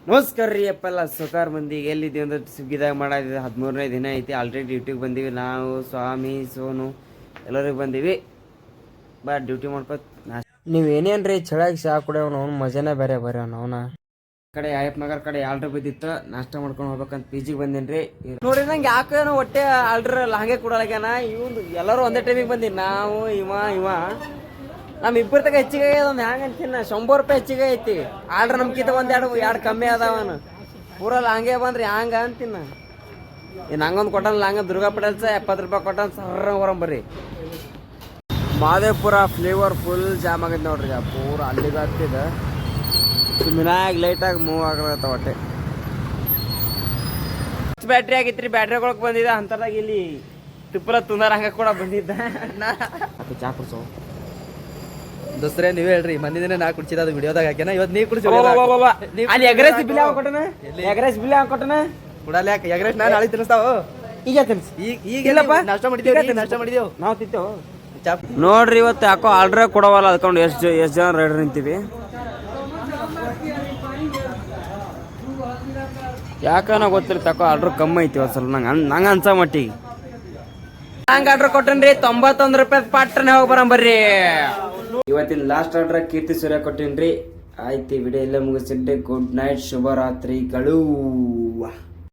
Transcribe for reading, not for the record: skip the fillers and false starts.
ನಮಸ್ಕಾರ ರೀ ಅಪ್ಪಲ್ಲ ಸುಕಾರ್ ಮಂದಿಗೆ ಎಲ್ಲಿದ್ದೀವಿ ಅಂದ್ರೆ ಸ್ವಿಗ್ಗಿದಾಗ ಮಾಡಿದ 13ನೇ ದಿನ ಐತಿ. ಆಲ್ರೆಡಿ ಡ್ಯೂಟಿಗೆ ಬಂದೀವಿ ನಾವು, ಸ್ವಾಮಿ, ಸೋನು ಎಲ್ಲರಿಗೆ ಬಂದೀವಿ. ಬಾ ಡ್ಯೂಟಿ ಮಾಡ್ಕೊತ ನೀವು ಏನೇನ್ರಿ ಚಳಾಗಿ ಚಹಾ ಕುಡಿಯೋನು ಅವ್ನು ಮಜಾನೇ ಬೇರೆ ಅವನ ಕಡೆ ಆಯಪ್ಪ ನಗರ್ ಕಡೆ ಆರ್ಡ್ರ್ ಬಿದ್ದಿತ್ತು. ನಾಷ್ಟ ಮಾಡ್ಕೊಂಡು ಹೋಗ್ಬೇಕಂತ ಪಿಜಿಗೆ ಬಂದೇನ್ರಿ. ನೋಡಿ ನಂಗೆ ಯಾಕೇನೋ ಹೊಟ್ಟೆ ಆರ್ಡ್ರ್ ಹಂಗೆ ಕೊಡೋಗ್ಯಾನ. ಇವ್ನು ಎಲ್ಲರೂ ಒಂದೇ ಟೈಮಿಗೆ ಬಂದೀವಿ. ನಾವು ಇವ ನಮ್ಮ ಇಬ್ಬರ ತಗ ಹೆಚ್ಚಿಗೆ ಒಂದು ಹ್ಯಾಂಗೆ ಅಂತೀನಿ. 100 ರೂಪಾಯಿ ಹೆಚ್ಚಿಗೆ ಐತಿ. ಆರ್ಡ್ರ್ ನಮ್ಗಿಂತ ಎರಡು ಕಮ್ಮಿ ಅದಾವನು. ಪೂರಲ್ಲ ಹಂಗೆ ಬಂದ್ರಿ ಹಂಗ ಅಂತೀನಿ. ಇನ್ನು ಹಂಗೊಂದು ಕೊಟ್ಟನಲ್ಲ ಹಂಗೆ ದುರ್ಗಾ ಪಟೇಲ್ಸ 70 ರೂಪಾಯಿ ಕೊಟ್ಟನ ಸರ್ರ ಹೊರಂಬರ್ರಿ. ಮಾದೇಪುರ ಫ್ಲೇವರ್ ಫುಲ್ ಜಾಮ್ ಆಗೈತೆ ನೋಡ್ರಿ. ಪೂರ ಅಲ್ಲಿಗೆ ಹತ್ತಿದೆ. ಸುಮ್ಮನಾಗಿ ಲೈಟಾಗಿ ಮೂವ್ ಆಗತ್ತ ಹೊಟ್ಟೆ. ಬ್ಯಾಟ್ರಿ ಆಗಿತ್ತು ರೀ. ಬ್ಯಾಟ್ರಿಗೊಳಗೆ ಬಂದಿದ್ದ ಅಂತದಾಗ ಇಲ್ಲಿ ತಿಪ್ಪಲ ತುಂದಾರ ಹಂಗೆ ಕೂಡ ಬಂದಿದ್ದ. ಚಾ ಕುಡ್ಸೋ ದೋಸ್ತ್ರೆ ನೀವೇ ಹೇಳ್ರಿ. ಮಂದಿನ ನಾ ಕುಡ್ಸಿದ ಅದು ವಿಡಿಯೋದಾಗ ಹಾಕ್ಯಾನ. ಇವತ್ತು ನೀ ಕುಡಿಸಿ ಅಲ್ಲಿ ಎಗ್ರೆಸ್ ಬಿಲ್ ಯಾವ ಕೊಟ್ಟನ? ಎಗ್ರೆಸ್ ಬಿಲ್ ಯಾವ ಕೊಟ್ಟನ? ಕುಡಲ್ಲ ಯಾಕೆ ಎಗ್ರೆಸ್ ನಾನು ನಾಳೆ ತಿನ್ನಿಸ್ತಾವ. ಈಗ ತಿನ್ಸಿ. ಈಗ ನಾಷ್ಟ ಮಾಡಿದೇವು ನಾವು ತಿಂತೇವು. ನೋಡ್ರಿ ಇವತ್ತು ಯಾಕೋ ಆರ್ಡ್ರ ಕೊಡವಲ್ಲ ಅದಕೊಂಡು ಎಷ್ಟು ಜನ ರೈಡರ್ ನಿಂತೀವಿ. ಯಾಕನ ಗೊತ್ತಿಲ್ಲ ತಕೋ ಆರ್ಡ್ರ್ ಕಮ್ಮಿ ಐತಿ ಒಂದು ಸ್ವಲ್ಪ ನಂಗೆ ಅನ್ಸ ಮಟ್ಟಿಗೆ. ಹಂಗೆ ಆರ್ಡ್ರ್ ಕೊಟ್ಟನ್ರಿ 91 ರೂಪಾಯಿ ಪಟ್ಟನೆ ಹೋಗಿ ಬರಂಬರ್ರಿ. ಇವತ್ತಿನ ಲಾಸ್ಟ್ ಆರ್ಡ್ರ್ ಕೀರ್ತಿ ಸೂರ್ಯ ಕೊಟ್ಟೇನ್ರಿ. ಆಯ್ತು ವಿಡಿಯೋ ಎಲ್ಲ ಮುಗಿಸಿಟ್ಟೆ. Good night, ಶುಭರಾತ್ರಿಗಳು.